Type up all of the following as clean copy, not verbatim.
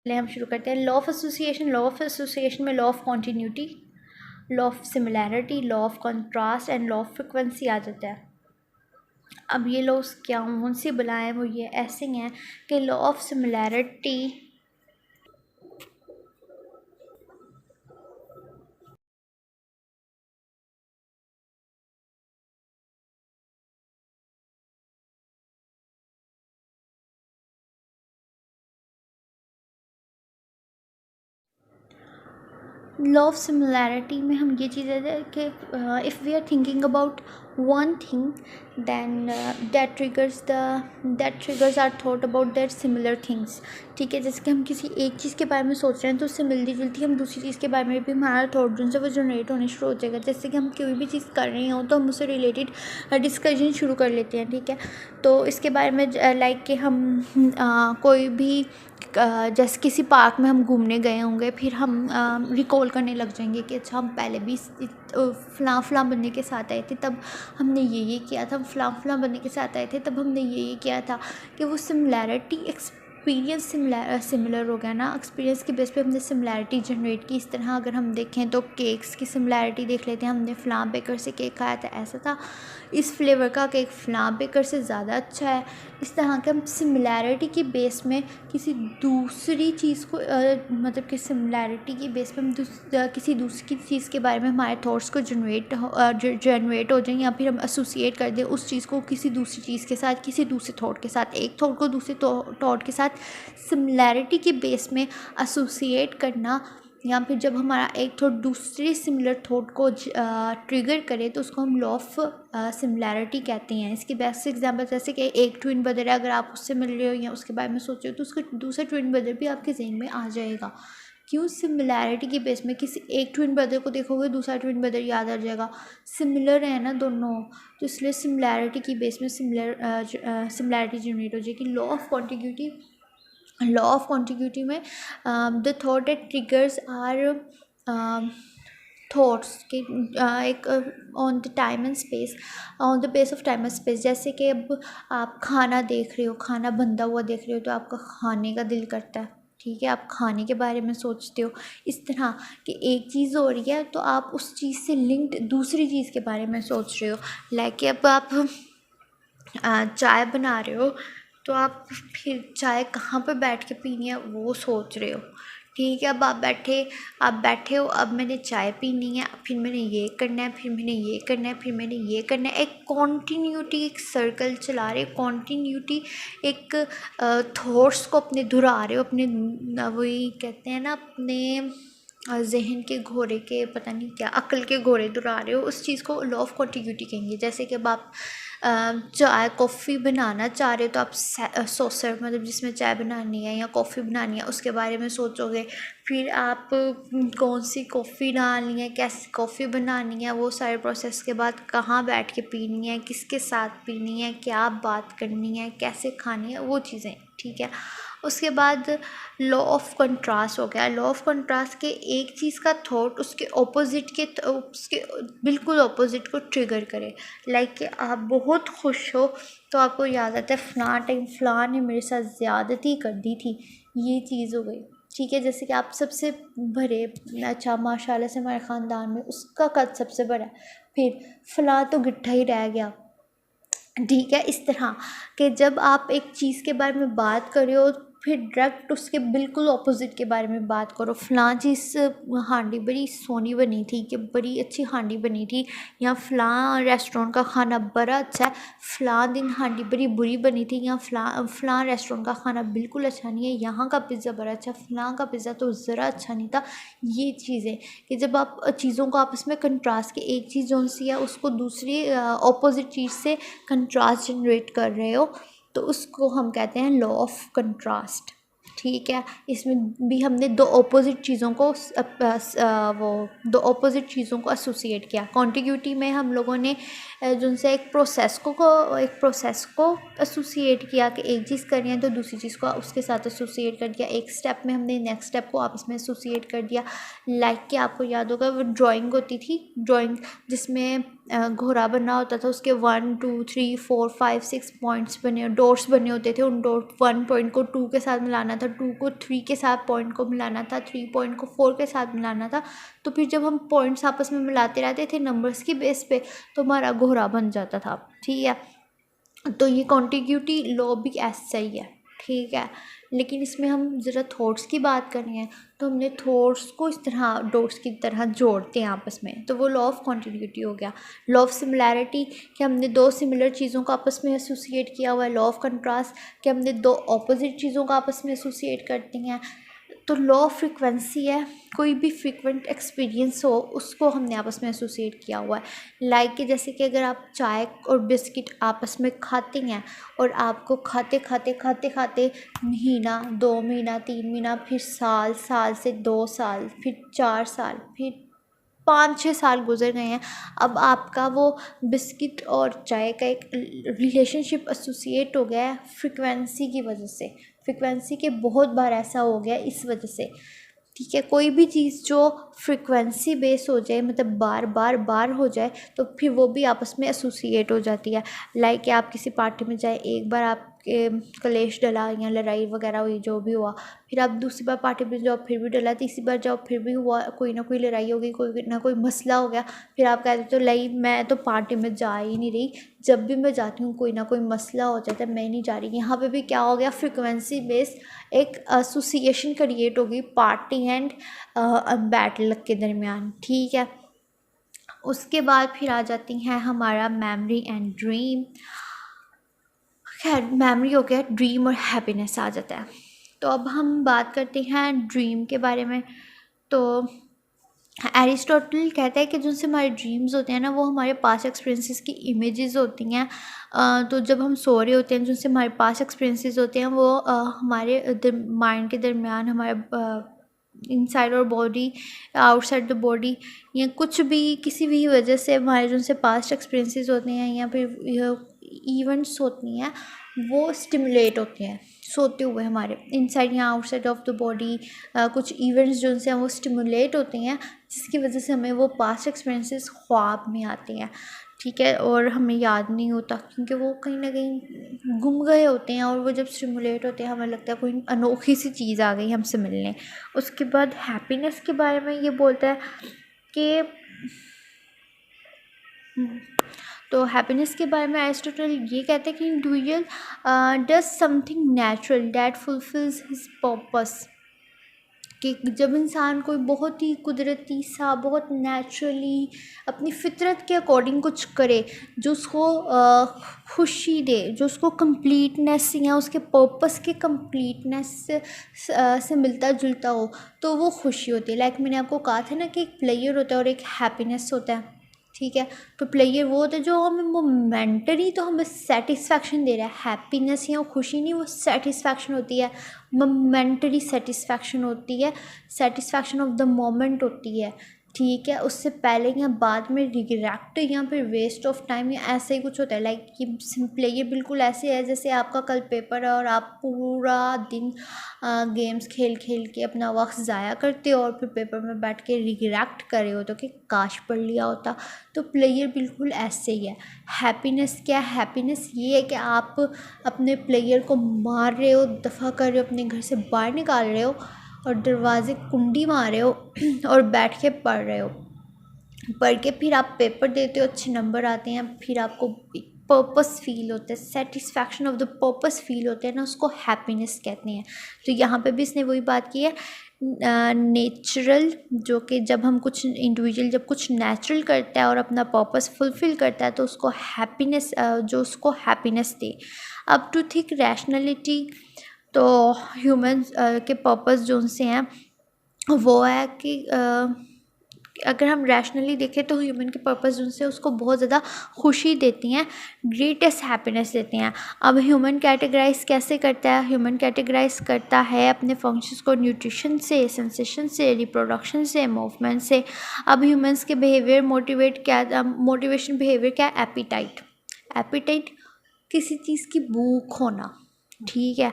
हम शुरू करते हैं। Law of association. Law of association में law of continuity, law of similarity, law of contrast and law of frequency आ जाता है। अब ये लॉज क्या कौन सी बुलाएं, वो ये ऐसे हैं कि law of similarity law of similarity में हम ये चीज़ है कि if we are thinking about one thing then that triggers our thought about that similar things. ठीक है, जैसे कि हम किसी एक चीज़ के बारे में सोच रहे हैं तो उससे मिलती जुलती हम दूसरी चीज़ के बारे में भी हमारा थॉट जो है वो जनरेट होने शुरू हो जाएगा। जैसे कि हम कोई भी चीज़ कर रहे हो तो हम उससे रिलेटेड डिस्कशन शुरू कर लेते हैं। ठीक है, तो इसके बारे में लाइक कि हम कोई भी जैसे किसी पार्क में हम घूमने गए होंगे, फिर हम रिकॉल करने लग जाएंगे कि अच्छा हम पहले भी फ़लाँ फ़लाँ बंदे के साथ आए थे, तब हमने ये किया था, फ़लाँ फ़लाँ बंदे के साथ आए थे तब हमने ये किया था। कि वो सिमिलैरिटी एक्सपीरियंस सिमिलर हो गया ना, एक्सपीरियंस के बेस पे हमने सिमिलैरिटी जनरेट की। इस तरह अगर हम देखें तो केक्स की सिमिलैरिटी देख लेते हैं। हमने फ़लाँ बेकर से केक खाया था, ऐसा था, इस फ्लेवर का केक फ़लाँ बेकर से ज़्यादा अच्छा है। इस तरह के हम सिमिलैरिटी के बेस में किसी दूसरी चीज़ को मतलब कि सिमिलैरिटी की बेस पे हम किसी दूसरी चीज़ के बारे में हमारे थॉट्स को जनरेट हो जाए, या फिर हम एसोसिएट कर दें उस चीज़ को किसी दूसरी चीज़ के साथ, किसी दूसरे थॉट के साथ। एक थॉट को दूसरे थॉट के साथ सिमिलैरिटी के बेस में एसोसिएट करना, या फिर जब हमारा एक थॉट दूसरे सिमिलर थॉट को ट्रिगर करे तो उसको हम लॉ ऑफ सिमिलैरिटी कहते हैं। इसके बेस्ट एग्जांपल जैसे कि एक ट्विन ब्रदर है, अगर आप उससे मिल रहे हो या उसके बारे में सोच रहे हो तो उसका दूसरा ट्विन ब्रदर भी आपके जहन में आ जाएगा। क्यों? सिमिलैरिटी के बेस में किसी एक ट्विन ब्रदर को देखोगे दूसरा ट्विन ब्रदर याद आ जाएगा, सिमिलर है ना दोनों, तो इसलिए सिमिलैरिटी की बेस में सिमिलैरिटी जनरेट हो जाएगी। Law of contiguity. Law of contiguity में the thought that triggers are thoughts के एक on the time and space, on the base of time and space. जैसे कि अब आप खाना देख रहे हो, खाना बनता हुआ देख रहे हो तो आपका खाने का दिल करता है। ठीक है, आप खाने के बारे में सोचते हो। इस तरह कि एक चीज़ हो रही है तो आप उस चीज़ से लिंक्ड दूसरी चीज़ के बारे में सोच रहे हो। लाइक अब आप चाय बना रहे हो तो आप फिर चाय कहाँ पे बैठ के पीनी है वो सोच रहे हो। ठीक है, अब आप बैठे हो, अब मैंने चाय पीनी है, फिर मैंने ये करना है, फिर मैंने ये करना है, फिर मैंने ये करना है। एक कॉन्टीन्यूटी, एक सर्कल चला रहे हो, कॉन्टीन्यूटी, एक थॉट्स को अपने दोहरा रहे हो, अपने वही कहते हैं ना अपने जहन के घोड़े के पता नहीं क्या अक्ल के घोड़े दोहरा रहे हो, उस चीज़ को लॉ ऑफ कॉन्टिग्यूटी कहेंगे। जैसे कि अब आप चाय कॉफ़ी बनाना चाह रहे हो तो आप सॉसर मतलब जिसमें चाय बनानी है या कॉफ़ी बनानी है उसके बारे में सोचोगे। फिर आप कौन सी कॉफ़ी डालनी है, कैसी कॉफ़ी बनानी है, वो सारे प्रोसेस के बाद कहाँ बैठ के पीनी है, किसके साथ पीनी है, क्या बात करनी है, कैसे खानी है, वो चीज़ें। ठीक है, उसके बाद लॉ ऑफ कंट्रास्ट हो गया। लॉ ऑफ कंट्रास्ट के एक चीज़ का थॉट उसके ऑपोजिट के उसके बिल्कुल ऑपोजिट को ट्रिगर करे। लाइक कि आप बहुत खुश हो तो आपको याद आता है फ़लाँ टाइम फ़लाँ ने मेरे साथ ज़्यादती कर दी थी, ये चीज़ हो गई। ठीक है, जैसे कि आप सबसे बड़े, अच्छा माशाल्लाह से हमारे ख़ानदान में उसका कद सबसे बड़ा है, फिर फ़लाँ तो गिट्ठा ही रह गया। ठीक है, इस तरह कि जब आप एक चीज़ के बारे में बात कर रहे हो फिर डायरेक्ट उसके बिल्कुल ऑपोजिट के बारे में बात करो। फ़लाँ चीज़ हांडी बड़ी सोहनी बनी थी, कि बड़ी अच्छी हांडी बनी थी, या फ़लाँ रेस्टोरेंट का खाना बड़ा अच्छा है, फ़लाँ दिन हांडी बड़ी बुरी बनी थी, या फ़लाँ रेस्टोरेंट का खाना बिल्कुल अच्छा नहीं है, यहाँ का पिज़्ज़ा बड़ा अच्छा, फ़लाँ का पिज़्ज़ा तो ज़रा अच्छा नहीं था। ये चीज़ें कि जब आप चीज़ों को आपस में कंट्रास्ट के एक चीज़ जो सी है उसको दूसरी ऑपोजिट चीज़ से कंट्रास्ट जनरेट कर रहे हो तो उसको हम कहते हैं लॉ ऑफ कंट्रास्ट। ठीक है, इसमें भी हमने दो ऑपोजिट चीज़ों को वो दो ऑपोजिट चीज़ों को एसोसिएट किया। कॉन्टिग्यूटी में हम लोगों ने जिनसे एक प्रोसेस को एसोसिएट किया कि एक चीज़ करनी है तो दूसरी चीज़ को उसके साथ एसोसिएट कर दिया। एक स्टेप में हमने नेक्स्ट स्टेप को आपस में एसोसिएट कर दिया। लाइक कि आपको याद होगा वो ड्राइंग होती थी, ड्राइंग जिसमें घोड़ा बनना होता था उसके 1 2 3 4 5 6 पॉइंट्स बने डॉट्स बने होते थे। उन डॉट 1 पॉइंट को 2 के साथ मिलाना था, 2 को 3 के साथ पॉइंट को मिलाना था, 3 पॉइंट को 4 के साथ मिलाना था। तो फिर जब हम पॉइंट्स आपस में मिलाते रहते थे नंबर्स की बेस पे तो हमारा घोड़ा बन जाता था। ठीक है, तो ये कॉन्टिग्यूटी लॉ भी ऐसा ही है। ठीक है, लेकिन इसमें हम ज़रा थॉट्स की बात कर रहे हैं तो हमने थॉट्स को इस तरह डॉट्स की तरह जोड़ते हैं आपस में, तो वो लॉ ऑफ कॉन्टिन्यूटी हो गया। लॉ ऑफ सिमिलैरिटी कि हमने दो सिमिलर चीज़ों को आपस में एसोसिएट किया हुआ है। लॉ ऑफ कंट्रास्ट कि हमने दो ऑपोजिट चीज़ों को आपस में एसोसिएट करते हैं। तो लॉ ऑफ फ्रिक्वेंसी है, कोई भी फ्रिक्वेंट एक्सपीरियंस हो उसको हमने आपस में एसोसिएट किया हुआ है। लाइक कि जैसे कि अगर आप चाय और बिस्किट आपस में खाते हैं और आपको खाते खाते खाते खाते महीना 2 महीना 3 महीना फिर साल, साल से 2 साल, फिर 4 साल, फिर 5-6 साल गुजर गए हैं। अब आपका वो बिस्किट और चाय का एक रिलेशनशिप एसोसिएट हो गया है फ्रिक्वेंसी की वजह से। फ्रिक्वेंसी के बहुत बार ऐसा हो गया इस वजह से। ठीक है, कोई भी चीज़ जो फ्रिक्वेंसी बेस हो जाए मतलब बार बार बार हो जाए तो फिर वो भी आपस में एसोसिएट हो जाती है। लाइक कि आप किसी पार्टी में जाए, एक बार आपके कलेश डला या लड़ाई वगैरह हुई जो भी हुआ, फिर आप दूसरी बार पार्टी में जाओ फिर भी डला, तीसरी बार जाओ फिर भी हुआ, कोई ना कोई लड़ाई हो गई, कोई ना कोई मसला हो गया, फिर आप कहते हो तो लाई मैं तो पार्टी में जा ही नहीं रही, जब भी मैं जाती हूँ कोई ना कोई मसला हो जाता है, मैं नहीं जा रही। यहाँ पे भी क्या हो गया, फ्रिक्वेंसी बेस एक एसोसिएशन क्रिएट होगी पार्टी एंड बैटल के दरमियान। ठीक है, उसके बाद फिर आ जाती हैं हमारा मेमोरी एंड ड्रीम। खैर मेमोरी हो गया, ड्रीम और हैप्पीनेस आ जाता है। तो अब हम बात करते हैं ड्रीम के बारे में। तो एरिस्टोटल कहता है कि जो से हमारे ड्रीम्स होते हैं ना वो हमारे पास एक्सपीरियंसेस की इमेजेस होती हैं। तो जब हम सो रहे होते हैं जिनसे हमारे पास एक्सपीरियंसेस होते हैं वो हमारे माइंड के दरमियान हमारे इनसाइड और बॉडी आउटसाइड द बॉडी या कुछ भी किसी भी वजह से हमारे जो से पास्ट एक्सपीरियंसेस होते हैं या फिर इवेंट्स होती हैं वो स्टिमुलेट होते हैं सोते हुए हमारे इनसाइड या आउटसाइड ऑफ द बॉडी। कुछ इवेंट्स जो उनसे वो स्टिमुलेट होते हैं जिसकी वजह से हमें वो पास्ट एक्सपीरियंसेस ख्वाब में आते हैं। ठीक है, और हमें याद नहीं होता क्योंकि वो कहीं ना कहीं गुम गए होते हैं और वो जब स्टिमुलेट होते हैं हमें लगता है कोई अनोखी सी चीज़ आ गई हमसे मिलने। उसके बाद हैप्पीनेस के बारे में ये बोलता है कि तो हैप्पीनेस के बारे में एरिस्टोटल ये कहते हैं कि individual does something natural that fulfils his purpose. कि जब इंसान कोई बहुत ही कुदरती सा बहुत नेचुरली अपनी फितरत के अकॉर्डिंग कुछ करे जो उसको खुशी दे, जो उसको कंप्लीटनेस या उसके पर्पस के कंप्लीटनेस से मिलता जुलता हो तो वो खुशी होती है। लाइक मैंने आपको कहा था ना कि एक प्लेयर होता है और एक हैप्पीनेस होता है। ठीक है, तो प्लेयर वो होता है जो हमें मोमेंटरी तो हमें सेटिस्फैक्शन दे रहा है, हैप्पीनेस या खुशी नहीं, वो सेटिस्फैक्शन होती है, मोमेंटरी सेटिस्फैक्शन होती है, सेटिस्फैक्शन ऑफ द मोमेंट होती है। ठीक है, उससे पहले या बाद में रिग्रेट या फिर वेस्ट ऑफ टाइम या ऐसे ही कुछ होता है। लाइक कि प्लेयर बिल्कुल ऐसे है जैसे आपका कल पेपर है और आप पूरा दिन गेम्स खेल खेल के अपना वक्त ज़ाया करते हो और फिर पेपर में बैठ के रिग्रेट कर रहे हो तो कि काश पढ़ लिया होता। तो प्लेयर बिल्कुल ऐसे ही है। हैप्पीनेस क्या है, हैप्पीनेस ये है कि आप अपने प्लेयर को मार रहे हो, दफ़ा कर रहे हो, अपने घर से बाहर निकाल रहे हो और दरवाजे कुंडी मार रहे हो और बैठ के पढ़ रहे हो, पढ़ के फिर आप पेपर देते हो, अच्छे नंबर आते हैं, फिर आपको पर्पस फील होता है, satisfaction of the purpose feel होते हैं ना, उसको हैप्पीनेस कहते हैं। तो यहाँ पे भी इसने वही बात की है, नेचुरल जो कि जब हम कुछ इंडिविजुअल जब कुछ नेचुरल करता है और अपना पर्पस फुलफ़िल करता है तो उसको हैप्पीनेस जो उसको हैप्पीनेस दे। अब टू थिंक रैशनैलिटी, तो ह्यूमंस के पर्पस जो उनसे हैं वो है कि अगर हम रैशनली देखें तो ह्यूमन के पर्पस उनसे उसको बहुत ज़्यादा खुशी देती हैं, ग्रेटेस्ट हैप्पीनेस देती हैं। अब ह्यूमन कैटेगराइज कैसे करता है, ह्यूमन कैटेगराइज करता है अपने फंक्शंस को न्यूट्रिशन से, सेंसेशन से, रिप्रोडक्शन से, मूवमेंट से। अब ह्यूमंस के बिहेवियर मोटिवेशन बिहेवियर क्या है, एपिटाइट। एपिटाइट किसी चीज़ की भूख होना। ठीक है,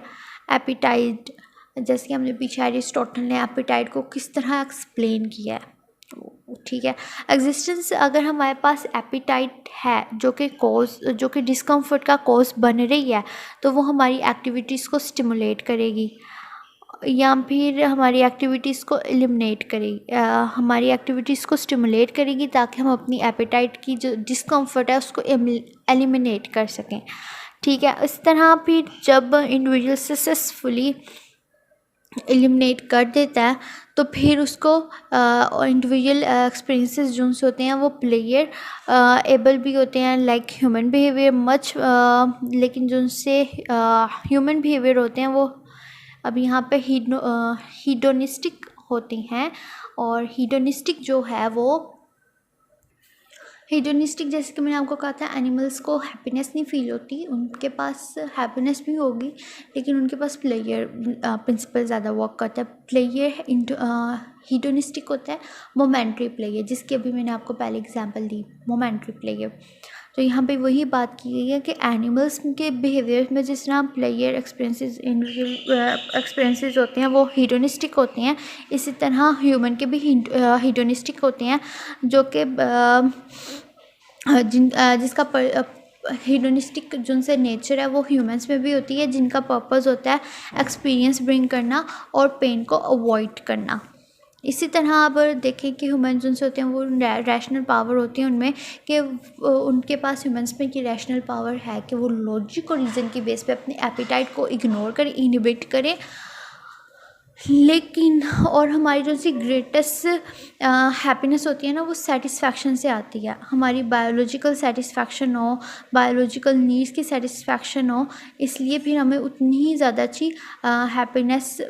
एपिटाइट जैसे कि हमने पीछे एरिस्टोटल ने एपिटाइट को किस तरह एक्सप्लेन किया है। ठीक है। एग्जिस्टेंस, अगर हमारे पास एपिटाइट है जो कि डिस्कम्फर्ट का कॉज बन रही है, तो वो हमारी एक्टिविटीज़ को स्टिमुलेट करेगी या फिर हमारी एक्टिविटीज़ को एलिमिनेट करेगी, हमारी एक्टिविटीज़ को स्टिमुलेट करेगी ताकि हम अपनी एपिटाइट की जो डिस्कम्फर्ट है उसको एलिमिनेट कर सकें। ठीक है। इस तरह फिर जब इंडिविजुअल सक्सेसफुली एलिमिनेट कर देता है तो फिर उसको इंडिविजुअल एक्सपीरियंसेस जो होते हैं वो प्लेयर एबल भी होते हैं लाइक ह्यूमन बिहेवियर मच, लेकिन जो उनसे ह्यूमन बिहेवियर होते हैं वो अब यहाँ पे हीडोनिस्टिक होती हैं। और हीडोनिस्टिक जो है वो हेडोनिस्टिक, जैसे कि मैंने आपको कहा था, एनिमल्स को हैप्पीनेस नहीं फील होती, उनके पास हैप्पीनेस भी होगी लेकिन उनके पास प्लेयर प्रिंसिपल ज़्यादा वर्क करता है। प्लेयर हीडोनिस्टिक होता है मोमेंट्री प्लेयर, जिसकी अभी मैंने आपको पहले एग्जांपल दी, मोमेंट्री प्लेयर। तो यहाँ पे वही बात की गई है कि एनिमल्स के बिहेवियर में जिस तरह प्लेयर एक्सपीरियंसेस इंडिविजुअल एक्सपीरियंसेस होते हैं वो हीडोनिस्टिक होते हैं, इसी तरह ह्यूमन के भी हीडोनिस्टिक होते हैं, जो कि जिसका हीडोनिस्टिक जो से नेचर है वो ह्यूमंस में भी होती है, जिनका पर्पस होता है एक्सपीरियंस ब्रिंग करना और पेन को अवॉइड करना। इसी तरह आप देखें कि ह्यूमन जो होते हैं वो रैशनल पावर होती है उनमें, कि उनके पास ह्यूमंस में कि रैशनल पावर है कि वो लॉजिक और रीज़न की बेस पे अपने एपिटाइट को इग्नोर करें, इनहिबिट करें। लेकिन और हमारी जो सी ग्रेटेस्ट हैप्पीनेस होती है ना वो सेटिस्फैक्शन से आती है, हमारी बायोलॉजिकल सेटिस्फैक्शन हो, बायोलॉजिकल नीड्स की सेटिस्फैक्शन हो, इसलिए फिर हमें उतनी ही ज़्यादा अच्छी हैप्पीनेस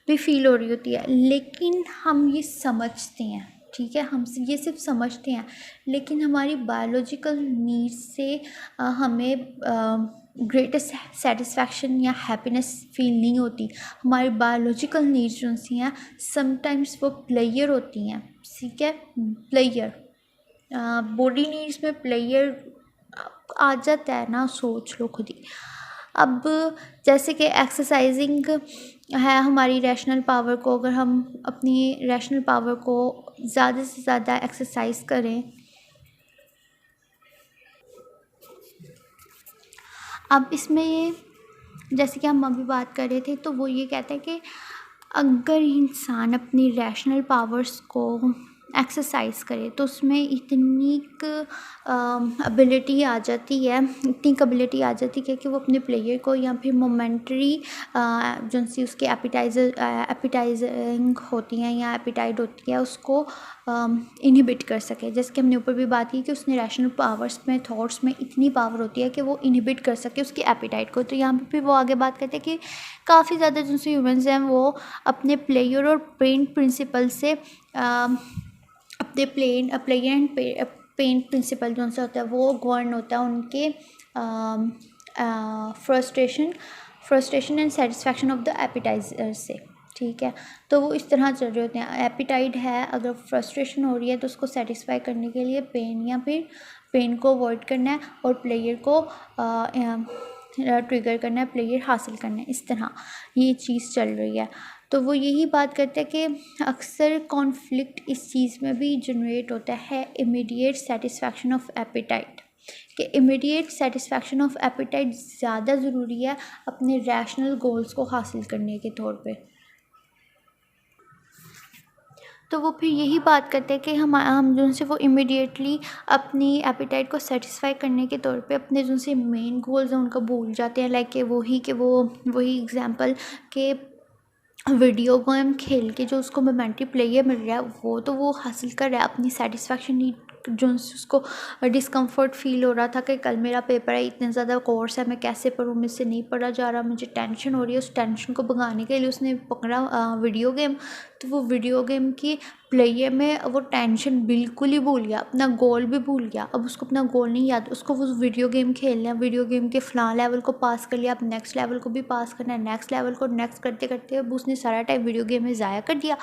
भी फील हो रही होती है। लेकिन हम ये समझते हैं, ठीक है, हम ये सिर्फ समझते हैं, लेकिन हमारी बायोलॉजिकल नीड्स से हमें ग्रेटेस्ट सेटिस्फैक्शन या हैप्पीनेस फील नहीं होती। हमारी बायोलॉजिकल नीड्स जो सी हैं समटाइम्स वो प्लेयर होती हैं, ठीक है, प्लेयर बॉडी नीड्स में प्लेयर आ जाता है ना, सोच लो खुद ही। अब जैसे कि एक्सरसाइजिंग है हमारी रैशनल पावर को, अगर हम अपनी रैशनल पावर को ज़्यादा से ज़्यादा एक्सरसाइज करें, अब इसमें ये जैसे कि हम अभी बात कर रहे थे तो वो ये कहते हैं कि अगर इंसान अपनी रैशनल पावर्स को एक्सरसाइज करे तो उसमें इतनी एबिलिटी आ जाती है, इतनी एबिलिटी आ जाती है कि वो अपने प्लेयर को या फिर मोमेंट्री जो सी उसके एपिटाइजिंग होती हैं या एपिटाइट होती है उसको इनहिबिट कर सके। जैसे कि हमने ऊपर भी बात की कि उसने रैशनल पावर्स में, थॉट्स में इतनी पावर होती है कि वो इनहिबिट कर सके उसकी एपिटाइट को। तो यहाँ पे फिर वो आगे बात करते हैं कि काफ़ी ज़्यादा जो सी ह्यूमंस हैं वो अपने प्लेयर और पेन प्रिंसिपल से अपने प्लेयर एंड पेन प्रिंसिपल जो सा होता है वो गवर्न होता है उनके frustration and satisfaction of the appetiser से, ठीक है। तो वो इस तरह चल रहे होते हैं, एपिटाइट है, अगर फ्रस्ट्रेशन हो रही है तो उसको सेटिस्फाई करने के लिए पेन या फिर पेन को अवॉइड करना है और प्लेयर को ट्रिगर करना है, प्लेयर हासिल करना है, इस तरह ये चीज़ चल रही है। तो वो यही बात करते हैं कि अक्सर कॉन्फ्लिक्ट इस चीज़ में भी जनरेट होता है इमीडिएट सेटिस्फैक्शन ऑफ एपिटाइट, कि इमीडिएट सेटिस्फैक्शन ऑफ एपिटाइट ज़्यादा ज़रूरी है अपने रैशनल गोल्स को हासिल करने के तौर पे। तो वो फिर यही बात करते हैं कि हम जो से वो इमीडिएटली अपनी एपिटाइट को सेटिस्फाई करने के तौर पे अपने जो से मेन गोल्स हैं उनको भूल जाते हैं, लाइक वही एग्जांपल के वीडियो गेम खेल के जो उसको मोमेंट्री प्लेयर मिल रहा है वो तो वो हासिल कर रहा है अपनी सेटिस्फैक्शन नीड, जो उसको डिस्कम्फर्ट फील हो रहा था कि कल मेरा पेपर है, इतने ज़्यादा कोर्स है, मैं कैसे पढूँ, मुझसे नहीं पढ़ा जा रहा, मुझे टेंशन हो रही है, उस टेंशन को भगाने के लिए उसने पकड़ा वीडियो गेम। तो वो वीडियो गेम की प्लेयर में वो टेंशन बिल्कुल ही भूल गया, अपना गोल भी भूल गया। अब उसको अपना गोल नहीं याद, उसको वो वीडियो गेम खेलना है, वीडियो गेम के फ़लाँ लेवल को पास कर लिया, अब नेक्स्ट लेवल को भी पास करना है, नेक्स्ट लेवल को नेक्स्ट करते करते अब उसने सारा टाइम वीडियो गेम में ज़ाया कर दिया।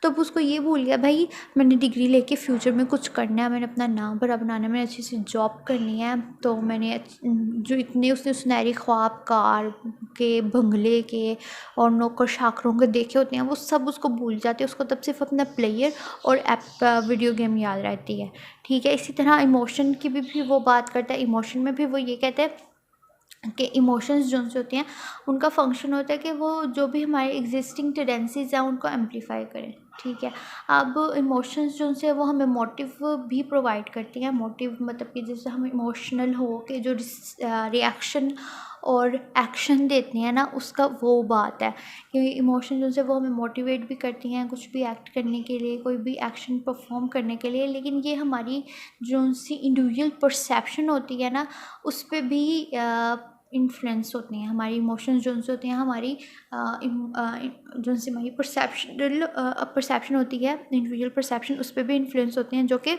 तो अब उसको ये भूल गया, भाई मैंने डिग्री लेके फ्यूचर में कुछ करना है, मैंने अपना नाम बड़ा बनाना है, मैंने अच्छी सी जॉब करनी है। तो मैंने जो इतने उसने सुनहरी ख्वाब कार के, बंगले के और नौकर चाकरों के देखे होते हैं, वो सब उसको भूल जाते हैं। उसको तब सिर्फ अपना प्लेयर और ऐप वीडियो गेम याद रहती है। ठीक है, इसी तरह इमोशन की भी वो बात करता है। इमोशन में भी वो ये कहते हैं कि इमोशंस जो होते हैं उनका फंक्शन होता है कि वो जो भी हमारे एग्जिस्टिंग टेंडेंसीज हैं उनको एम्पलीफाई करें। ठीक है, अब इमोशंस जो से वो हमें मोटिव भी प्रोवाइड करती हैं। मोटिव मतलब कि जैसे हम इमोशनल हो के जो रिएक्शन और एक्शन देते हैं ना, उसका वो बात है कि इमोशन जो से वो हमें मोटिवेट भी करती हैं कुछ भी एक्ट करने के लिए, कोई भी एक्शन परफॉर्म करने के लिए। लेकिन ये हमारी जो सी इंडिविजुअल परसेप्शन होती है ना, उस पर भी इन्फ्लुएंस होती हैं। हमारी इमोशंस जो से होते हैं, हमारी जो से हमारी परसेप्शन होती है, इंडिविजुअल परसेप्शन, उस पर भी इन्फ्लुएंस होते हैं, जो कि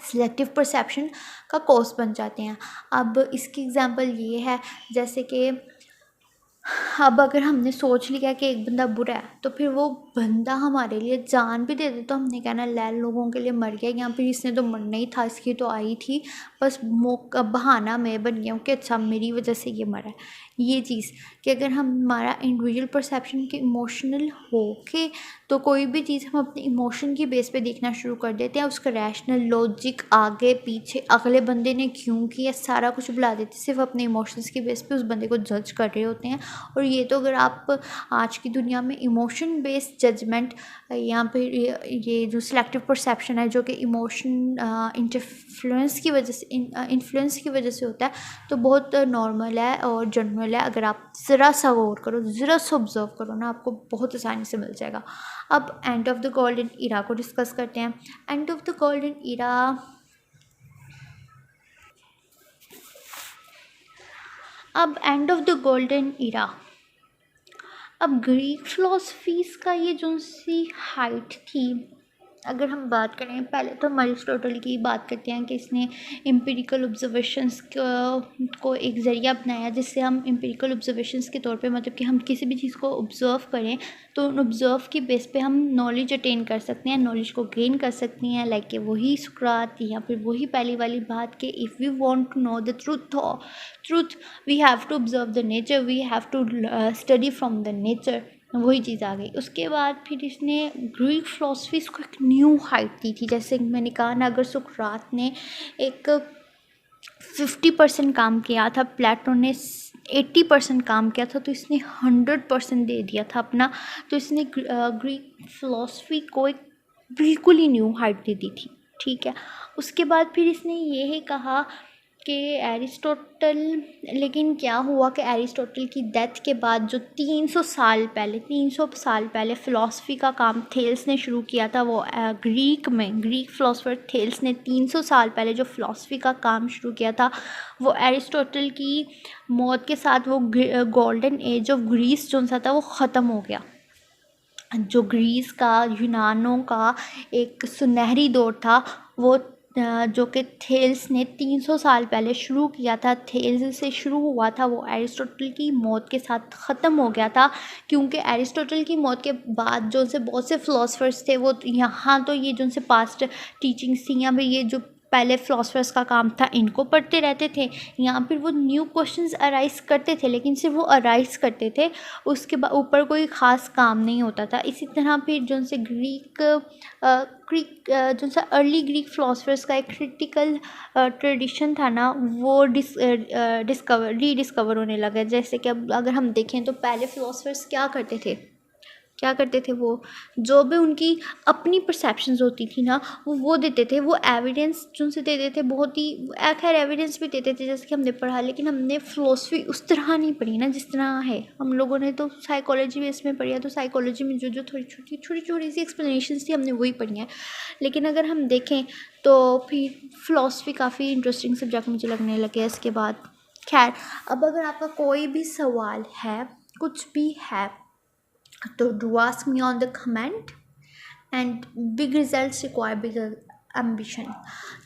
सिलेक्टिव परसेप्शन का कॉज बन जाते हैं। अब इसकी एग्जांपल ये है जैसे कि अब अगर हमने सोच लिया कि एक बंदा बुरा है, तो फिर वो बंदा हमारे लिए जान भी दे दे तो हमने कहना ले लोगों के लिए मर गया, या फिर इसने तो मरना ही था, इसकी तो आई थी, बस मौका बहाना मैं बन गया हूँ कि अच्छा मेरी वजह से ये मरा है। ये चीज़ कि अगर हमारा इंडिविजुअल परसेप्शन के इमोशनल हो के, तो कोई भी चीज़ हम अपने इमोशन की बेस पे देखना शुरू कर देते हैं, उसका रैशनल लॉजिक आगे पीछे अगले बंदे ने क्यों किया सारा कुछ भुला देते, सिर्फ अपने इमोशंस की बेस पे उस बंदे को जज कर रहे होते हैं। और ये तो अगर आप आज की दुनिया में इमोशन बेस्ड जजमेंट या फिर ये जो सिलेक्टिव परसेप्शन है जो कि इमोशन इन्फ्लुएंस की वजह से होता है, तो बहुत नॉर्मल है और जनरल है। अगर आप ज़रा सा गौर करो, ज़रा सा ऑब्जर्व करो ना, आपको बहुत आसानी से मिल जाएगा। अब end of the golden era को डिस्कस करते हैं। End of the golden era, अब end of the golden era, अब ग्रीक फ़िलासफ़ीज़ का ये जो सी हाइट थी, अगर हम बात करें, पहले तो हम अरिस्टोटल की बात करते हैं कि इसने एम्पिरिकल ऑब्जर्वेशंस को एक ज़रिया अपनाया, जिससे हम एम्पिरिकल ऑब्जर्वेशंस के तौर पे मतलब कि हम किसी भी चीज़ को ऑब्ज़र्व करें तो उन ऑब्ज़र्व की बेस पे हम नॉलेज अटेन कर सकते हैं, नॉलेज को गेन कर सकते हैं। लाइक कि वही सुकरात या फिर वही पहली वाली बात कि if we want to know the truth we have to observe the nature, we have to study from the nature. वही चीज़ आ गई। उसके बाद फिर इसने ग्रीक फ़िलासफ़ीज़ को एक न्यू हाइट दी थी। जैसे मैंने कहा ना, अगर सुकरात ने एक 50% काम किया था, प्लेटो ने 80% काम किया था, तो इसने 100% दे दिया था अपना। तो इसने ग्रीक फ़िलासफ़ी को एक बिल्कुल ही न्यू हाइट दे दी थी। ठीक है, उसके बाद फिर इसने ये ही कहा कि एरिस्टोटल, लेकिन क्या हुआ कि एरिस्टोटल की डेथ के बाद जो 300 साल पहले फ़िलासफ़ी का काम थेल्स ने शुरू किया था, वो ग्रीक फ़िलासफ़र थेल्स ने 300 साल पहले जो फ़िलासफ़ी का काम शुरू किया था, वो एरिस्टोटल की मौत के साथ वो गोल्डन एज ऑफ ग्रीस जो सा था वो ख़त्म हो गया। जो ग्रीस का, यूनानों का एक सुनहरी दौर था, वो जो कि थेल्स ने 300 साल पहले शुरू किया था, थेल्स से शुरू हुआ था, वो एरिस्टोटल की मौत के साथ ख़त्म हो गया था। क्योंकि एरिस्टोटल की मौत के बाद जो से बहुत से फ़िलासफ़र्स थे, वो यहाँ तो ये जो से पास्ट टीचिंग्स थी या फिर ये जो पहले फ़िलासफ़र्स का काम था इनको पढ़ते रहते थे, या फिर वो न्यू क्वेश्चंस अराइज करते थे, लेकिन सिर्फ वो अराइज करते थे, उसके ऊपर कोई ख़ास काम नहीं होता था। इसी तरह फिर जो से जो सा अर्ली ग्रीक फ़िलासफ़र्स का एक क्रिटिकल ट्रेडिशन था ना, वो रीडिस्कवर होने लगा। जैसे कि अब अगर हम देखें तो पहले फ़िलासफ़र्स क्या करते थे, वो जो भी उनकी अपनी परसेप्शंस होती थी ना, वो देते थे, वो एविडेंस जो से देते थे, बहुत ही खैर एविडेंस भी देते थे जैसे कि हमने पढ़ा। लेकिन हमने फ़िलासफ़ी उस तरह नहीं पढ़ी ना जिस तरह है। हम लोगों ने तो साइकोलॉजी बेस में पढ़ी है, तो साइकोलॉजी में जो थोड़ी छोटी सी एक्सप्लेनेशंस थी हमने वही पढ़ी हैं। लेकिन अगर हम देखें तो फिर फ़िलासफ़ी काफ़ी इंटरेस्टिंग सब्जेक्ट मुझे लगने लगे इसके बाद। खैर, अब अगर आपका कोई भी सवाल है, कुछ भी है, तो do ask me on the comment. And big results require bigger ambition,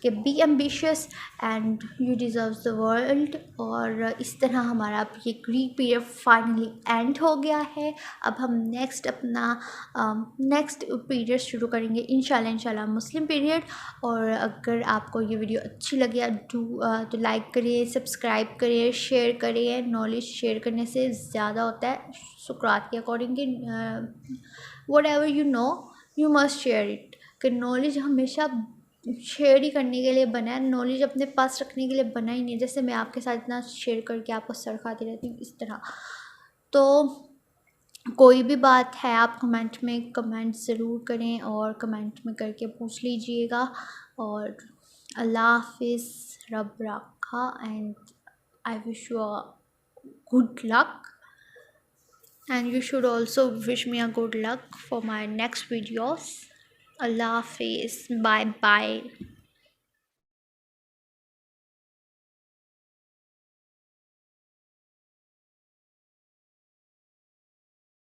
कि be ambitious and you deserve the world। और इस तरह हमारा अब ये ग्रीक पीरियड फाइनली एंड हो गया है। अब हम नेक्स्ट अपना नेक्स्ट पीरियड शुरू करेंगे इंशाल्लाह मुस्लिम पीरियड। और अगर आपको ये वीडियो अच्छी लगे तो लाइक करिए, सब्सक्राइब करिए, शेयर करिए। नॉलेज शेयर करने से ज़्यादा होता है। सुकरात के अकॉर्डिंग कि what ever you know you must share it, कि नॉलेज हमेशा शेयर ही करने के लिए बना है, नॉलेज अपने पास रखने के लिए बना ही नहीं। जैसे मैं आपके साथ इतना शेयर करके आपको सर खाती रहती हूँ, इस तरह। तो कोई भी बात है आप कमेंट में कमेंट ज़रूर करें, और कमेंट में करके पूछ लीजिएगा। और अल्लाह हाफिज़, रब रखा, and I wish you a good luck, and you should also wish me a good luck for my next videos. Allah Hafiz, bye bye.